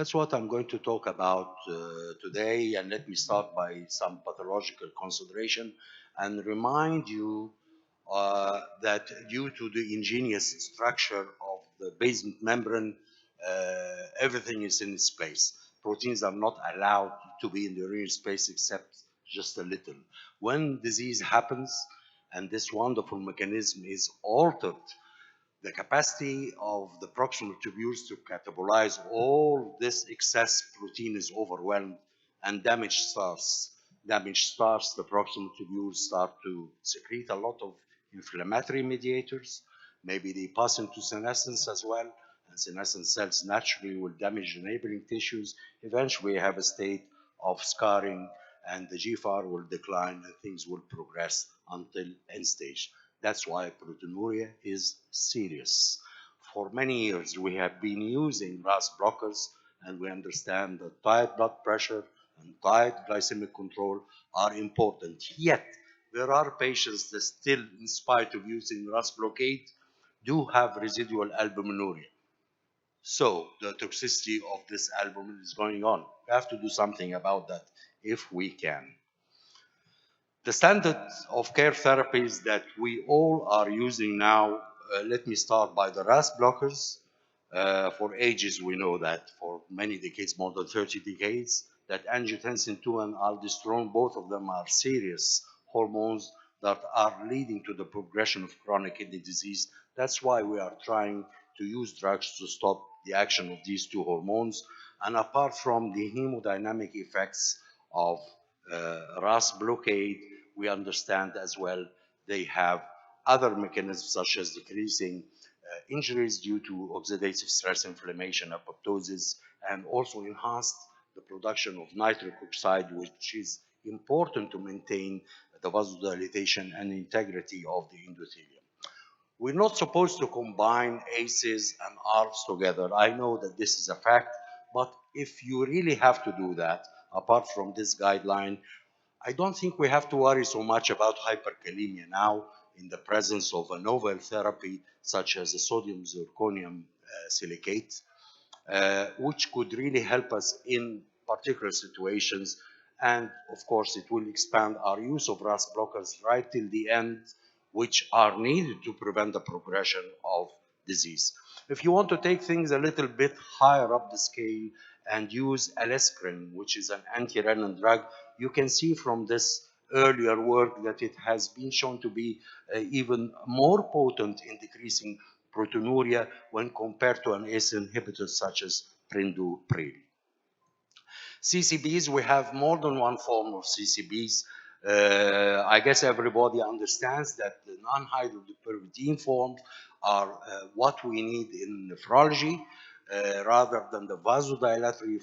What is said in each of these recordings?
That's what I'm going to talk about today, and let me start by some pathological consideration and remind you that due to the ingenious structure of the basement membrane, everything is in its place. Proteins are not allowed to be in the urinary space except just a little. When disease happens and this wonderful mechanism is altered, the capacity of the proximal tubules to catabolize all this excess protein is overwhelmed and damage starts. Damage starts, the proximal tubules start to secrete a lot of inflammatory mediators. Maybe they pass into senescence as well, and senescent cells naturally will damage the neighboring tissues. Eventually, we have a state of scarring, and the GFR will decline, and things will progress until end stage. That's why proteinuria is serious. For many years, we have been using RAS blockers, and we understand that tight blood pressure and tight glycemic control are important. Yet, there are patients that still, in spite of using RAS blockade, do have residual albuminuria. So the toxicity of this albumin is going on. We have to do something about that if we can. The standard of care therapies that we all are using now, let me start by the RAS blockers. For ages, we know that for many decades, more than 30 decades, that angiotensin 2 and aldosterone, both of them are serious hormones that are leading to the progression of chronic kidney disease. That's why we are trying to use drugs to stop the action of these two hormones. And apart from the hemodynamic effects of RAS blockade, we understand as well they have other mechanisms such as decreasing injuries due to oxidative stress, inflammation, apoptosis, and also enhanced the production of nitric oxide, which is important to maintain the vasodilation and integrity of the endothelium. We're not supposed to combine ACEs and ARBs together. I know that this is a fact, but if you really have to do that, apart from this guideline, I don't think we have to worry so much about hyperkalemia now in the presence of a novel therapy such as the sodium zirconium silicate, which could really help us in particular situations. And of course, it will expand our use of RAS blockers right till the end, which are needed to prevent the progression of disease. If you want to take things a little bit higher up the scale and use alescrin, which is an anti-renin drug, you can see from this earlier work that it has been shown to be even more potent in decreasing proteinuria when compared to an ACE inhibitor such as prindopril. CCBs, we have more than one form of CCBs. I guess everybody understands that the non-hydroxypyridine forms are what we need in nephrology rather than the vasodilatory,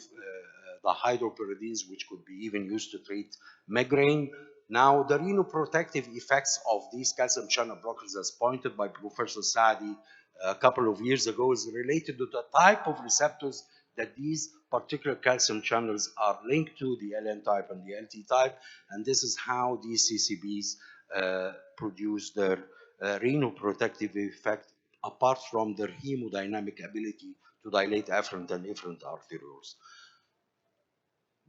the hydropyridines, which could be even used to treat migraine. Now, the renoprotective effects of these calcium channel blockers, as pointed by Professor Saadi a couple of years ago, is related to the type of receptors that these particular calcium channels are linked to, the LN type and the LT type, and this is how these CCBs produce their renoprotective effect, apart from their hemodynamic ability to dilate afferent and efferent arterioles.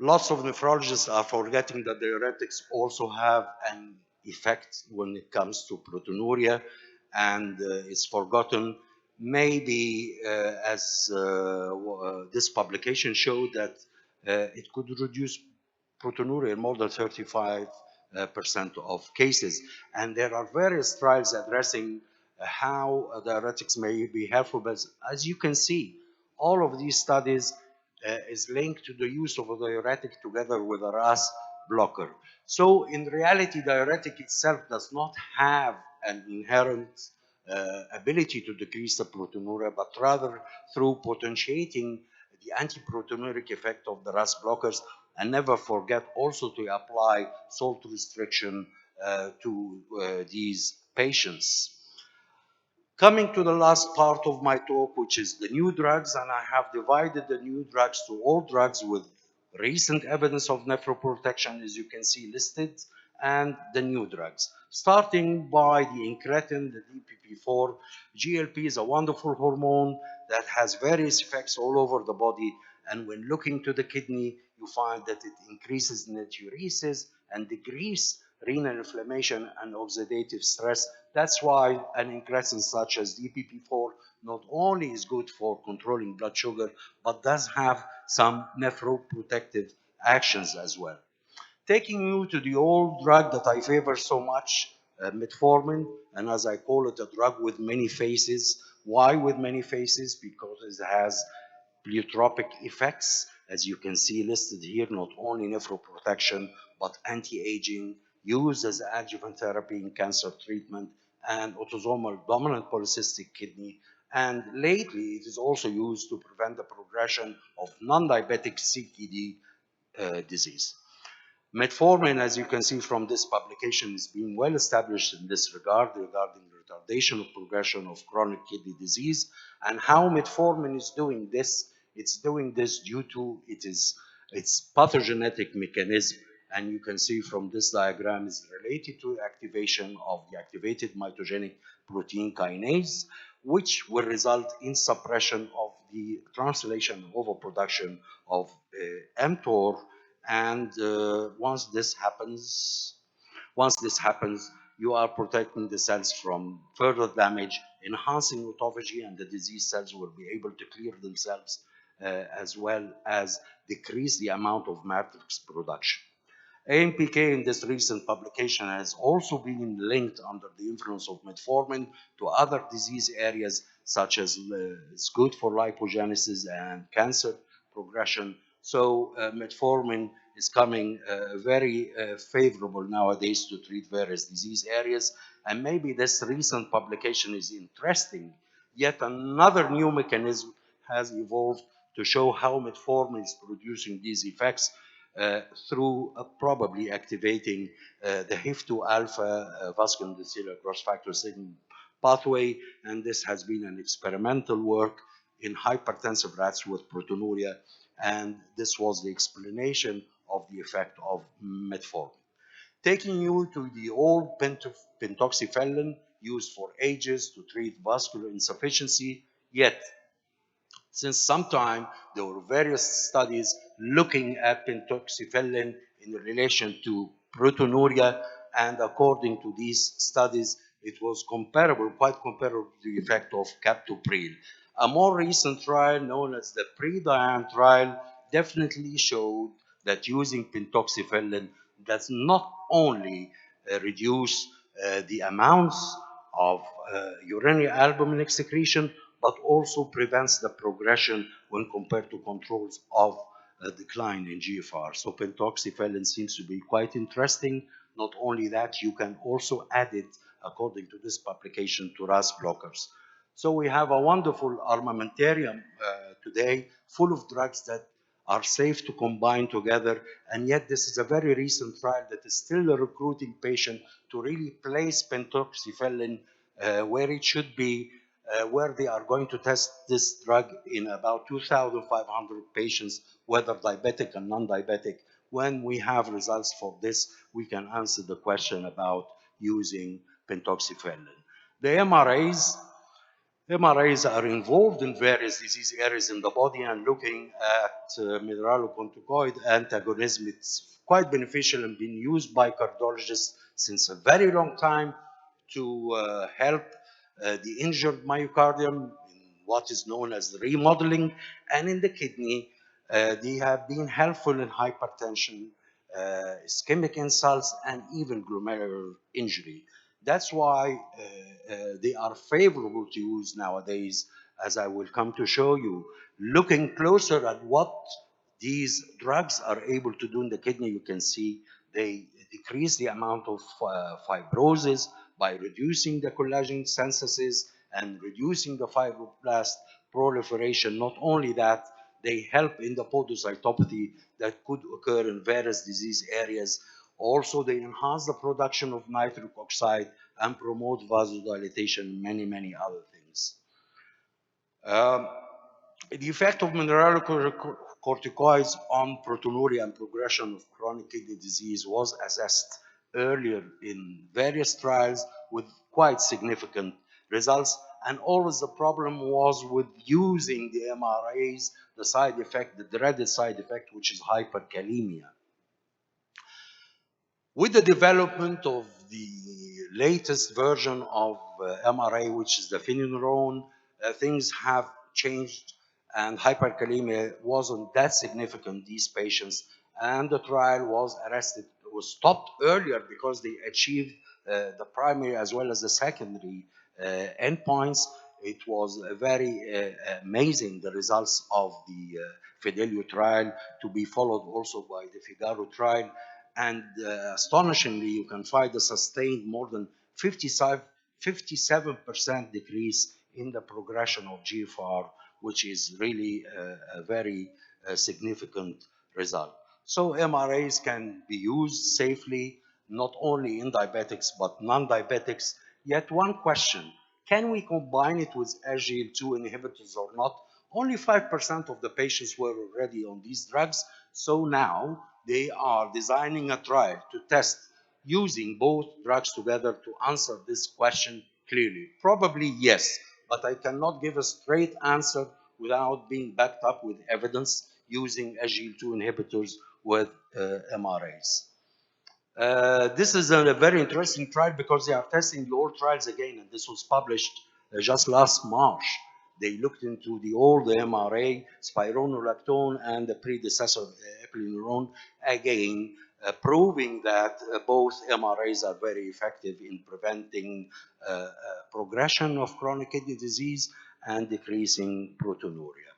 Lots of nephrologists are forgetting that diuretics also have an effect when it comes to proteinuria, and it's forgotten. Maybe as this publication showed that it could reduce proteinuria in more than 35% of cases. And there are various trials addressing how diuretics may be helpful, but as you can see, all of these studies is linked to the use of a diuretic together with a RAS blocker. So in reality, diuretic itself does not have an inherent ability to decrease the proteinuria, but rather through potentiating the antiproteinuric effect of the RAS blockers. And never forget also to apply salt restriction to these patients. Coming to the last part of my talk, which is the new drugs, and I have divided the new drugs to all drugs with recent evidence of nephroprotection, as you can see listed, and the new drugs. Starting by the incretin, the DPP-4, GLP is a wonderful hormone that has various effects all over the body, And when looking to the kidney, you find that it increases natriuresis and decreases renal inflammation and oxidative stress. That's why an incretin such as DPP4 not only is good for controlling blood sugar, but does have some nephroprotective actions as well. Taking you to the old drug that I favor so much, metformin, and as I call it, a drug with many faces. Why with many faces? Because it has pleiotropic effects, as you can see listed here, not only nephroprotection, but anti-aging, used as adjuvant therapy in cancer treatment, and autosomal dominant polycystic kidney. And lately, it is also used to prevent the progression of non-diabetic CKD disease. Metformin, as you can see from this publication, is being well established in this regard regarding retardation of progression of chronic kidney disease. And how metformin is doing this, it's doing this due to its pathogenetic mechanism. And you can see from this diagram is related to activation of the activated mitogenic protein kinase, which will result in suppression of the translation overproduction of mTOR, and once this happens, you are protecting the cells from further damage, enhancing autophagy, and the disease cells will be able to clear themselves, as well as decrease the amount of matrix production. AMPK in this recent publication has also been linked under the influence of metformin to other disease areas such as it's good for lipogenesis and cancer progression. So metformin is coming very favorable nowadays to treat various disease areas. And maybe this recent publication is interesting. Yet another new mechanism has evolved to show how metformin is producing these effects uh, through probably activating the HIF2 alpha vascular endothelial growth factor signaling pathway. And this has been an experimental work in hypertensive rats with proteinuria. And this was the explanation of the effect of metformin. Taking you to the old pentoxifenolin used for ages to treat vascular insufficiency, yet since some time, there were various studies looking at pentoxifenolin in relation to proteinuria, and according to these studies, it was comparable, quite comparable to the effect of captopril. A more recent trial, known as the PREDIAN trial, definitely showed that using pentoxifenolin does not only reduce the amounts of urinary albumin excretion, but also prevents the progression when compared to controls of a decline in GFR. So pentoxifenolin seems to be quite interesting. Not only that, you can also add it, according to this publication, to RAS blockers. So we have a wonderful armamentarium today full of drugs that are safe to combine together, and yet this is a very recent trial that is still recruiting patients to really place pentoxifenolin where it should be, where they are going to test this drug in about 2,500 patients, whether diabetic and non-diabetic. When we have results for this, we can answer the question about using pentoxifenolin. The MRAs are involved in various disease areas in the body, and looking at mineralocorticoid antagonism, it's quite beneficial and been used by cardiologists since a very long time to help the injured myocardium in what is known as remodeling, and in the kidney, they have been helpful in hypertension, ischemic insults, and even glomerular injury. That's why they are favorable to use nowadays, as I will come to show you. Looking closer at what these drugs are able to do in the kidney, you can see they decrease the amount of fibrosis by reducing the collagen synthesis and reducing the fibroblast proliferation. Not only that, they help in the podocytopathy that could occur in various disease areas. Also, they enhance the production of nitric oxide and promote vasodilation and many, many other things. Um, the effect of mineralocorticoids on proteinuria and progression of chronic kidney disease was assessed earlier in various trials with quite significant results. and always the problem was with using the MRAs, the side effect, the dreaded side effect, which is hyperkalemia. With the development of the latest version of MRA, which is the phenyleneuron, things have changed, and hyperkalemia wasn't that significant in these patients, and the trial was arrested, was stopped earlier because they achieved the primary as well as the secondary endpoints. It was very amazing, the results of the Fidelio trial, to be followed also by the Figaro trial. And astonishingly, you can find a sustained more than 57% decrease in the progression of GFR, which is really a very significant result. So MRAs can be used safely, not only in diabetics, but non-diabetics. Yet one question, can we combine it with SGLT2 inhibitors or not? Only 5% of the patients were already on these drugs. So now they are designing a trial to test using both drugs together to answer this question clearly. Probably yes, but I cannot give a straight answer without being backed up with evidence using SGLT2 inhibitors with MRAs. This is a very interesting trial because they are testing the old trials again, and this was published just last March. They looked into the old MRA, spironolactone, and the predecessor epineuron, again, proving that both MRAs are very effective in preventing progression of chronic kidney disease and decreasing proteinuria.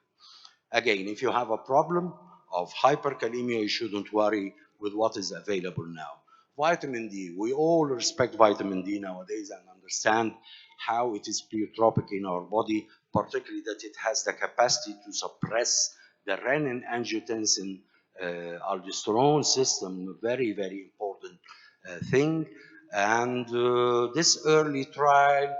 Again, if you have a problem of hyperkalemia, you shouldn't worry with what is available now. Vitamin D, we all respect vitamin D nowadays and understand how it is pleiotropic in our body, particularly that it has the capacity to suppress the renin-angiotensin aldosterone system, very, very important thing. And this early trial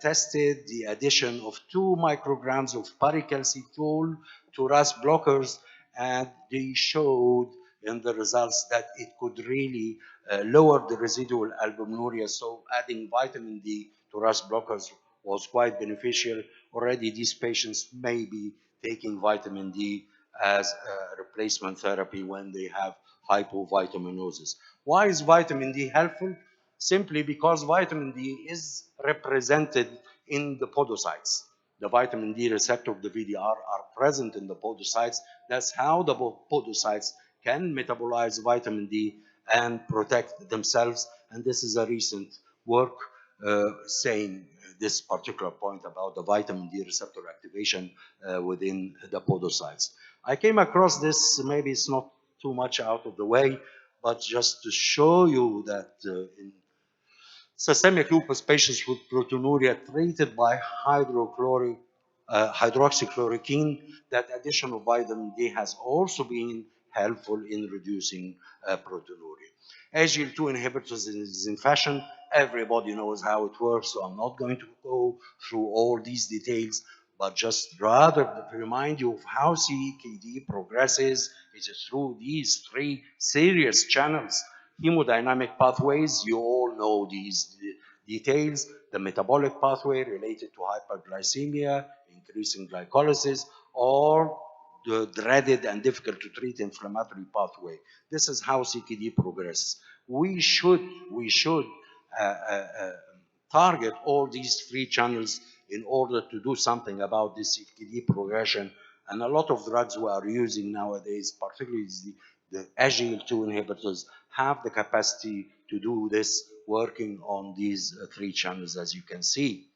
tested the addition of 2 micrograms of paricalcitol to RAS blockers, and they showed in the results that it could really lower the residual albuminuria. So adding vitamin D to RAS blockers was quite beneficial. Already these patients may be taking vitamin D as a replacement therapy when they have hypovitaminosis. Why is vitamin D helpful? Simply because vitamin D is represented in the podocytes. The vitamin D receptor of the VDR are present in the podocytes. That's how the podocytes can metabolize vitamin D and protect themselves. And this is a recent work saying this particular point about the vitamin D receptor activation within the podocytes. I came across this, maybe it's not too much out of the way, but just to show you that in systemic lupus patients with proteinuria treated by hydroxychloroquine, that addition of vitamin D has also been helpful in reducing proteinuria. SGLT2 inhibitors is in fashion. Everybody knows how it works, so I'm not going to go through all these details, but just rather remind you of how CKD progresses. It is through these 3 serious channels. Hemodynamic pathways, you all know these details. The metabolic pathway related to hyperglycemia, increasing glycolysis, or the dreaded and difficult to treat inflammatory pathway. This is how CKD progresses. We should target all these 3 channels in order to do something about this CKD progression. And a lot of drugs we are using nowadays, particularly the SGLT2 inhibitors, have the capacity to do this, working on these 3 channels, as you can see.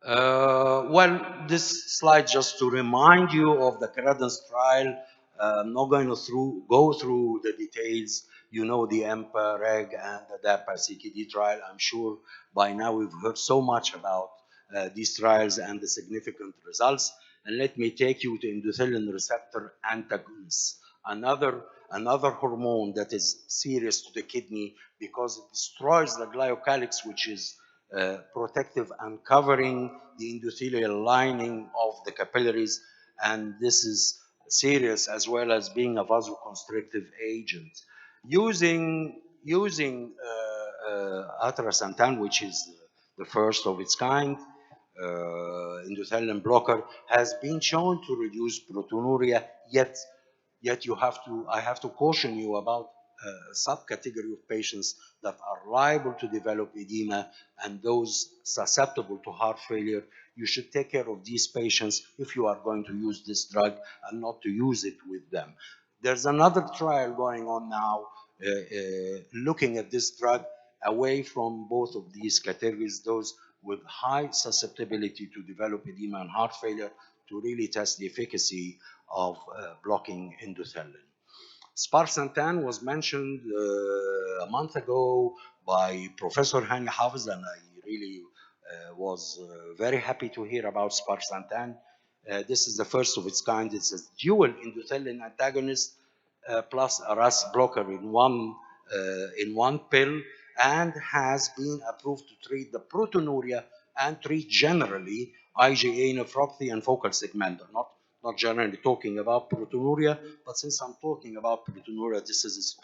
Well, this slide just to remind you of the Credence trial. I'm not going to go through the details. You know the EMPA, REG, and the DAPA CKD trial. I'm sure by now we've heard so much about these trials and the significant results. And let me take you to endothelin receptor antagonists, another hormone that is serious to the kidney because it destroys the glyocalyx, which is protective and covering the endothelial lining of the capillaries, and this is serious as well as being a vasoconstrictive agent. Using atrasentan, which is the first of its kind. Endothelin blocker has been shown to reduce proteinuria, yet I have to caution you about a subcategory of patients that are liable to develop edema and those susceptible to heart failure. You should take care of these patients if you are going to use this drug and not to use it with them. There's another trial going on now looking at this drug away from both of these categories, those with high susceptibility to develop edema and heart failure, to really test the efficacy of blocking endothelin. Sparsentan was mentioned a month ago by Professor Hani Hafiz, and I really was very happy to hear about Sparsentan. This is the first of its kind. It's a dual endothelin antagonist plus a RAS blocker in one pill, and has been approved to treat the proteinuria and treat generally IgA nephropathy and focal segmental. Not generally talking about proteinuria, but since I'm talking about proteinuria, this is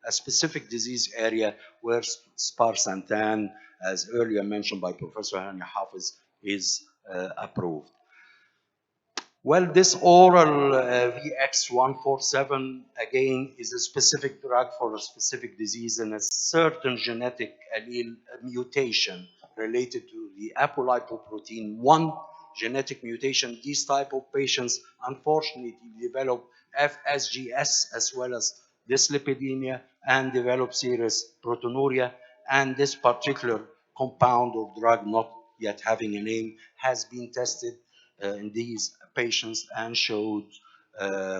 a specific disease area where sparsentan, as earlier mentioned by Professor Hani Hafiz, is approved. Well, this oral VX147, again, is a specific drug for a specific disease and a certain genetic allele mutation related to the apolipoprotein 1 genetic mutation. These type of patients, unfortunately, develop FSGS as well as dyslipidemia and develop serious proteinuria. And this particular compound or drug, not yet having a name, has been tested in these patients and showed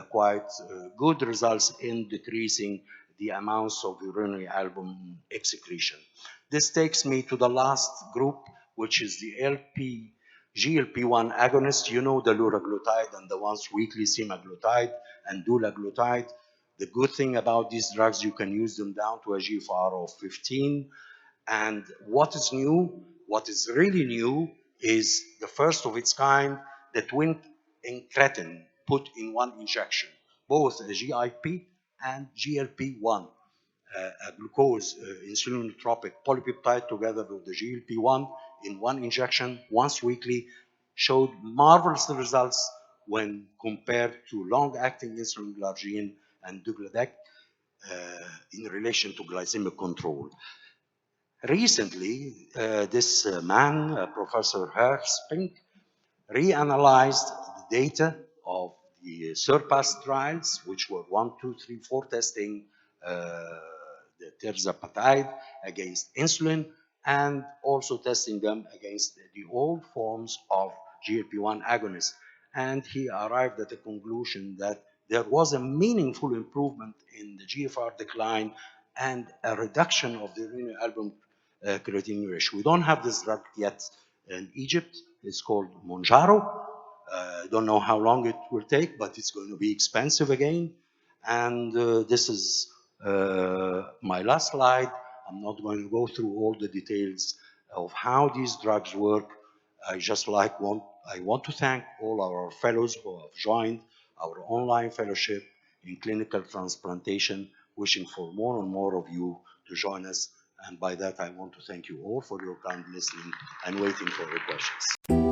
quite good results in decreasing the amounts of urinary album excretion. This takes me to the last group, which is the GLP-1 agonist. You know, the liraglutide and the once weekly semaglutide and dulaglutide. The good thing about these drugs, you can use them down to a GFR of 15. And what is new, what is really new, is the first of its kind, the twin incretin put in one injection, both a GIP and GLP-1, a glucose insulinotropic polypeptide together with the GLP-1 in one injection once weekly, showed marvelous results when compared to long-acting insulin glargine and degludec in relation to glycemic control. Recently, this man, Professor Herspink, reanalyzed the data of the SURPASS trials, which were 1, 2, 3, 4 testing the tirzepatide against insulin and also testing them against the old forms of GLP-1 agonists. And he arrived at the conclusion that there was a meaningful improvement in the GFR decline and a reduction of the urinary album creatinine ratio. We don't have this drug yet in Egypt. It's called Monjaro. I don't know how long it will take, but it's going to be expensive again. And this is my last slide. I'm not going to go through all the details of how these drugs work. I want to thank all our fellows who have joined our online fellowship in clinical transplantation, wishing for more and more of you to join us. And by that, I want to thank you all for your kind listening and waiting for your questions.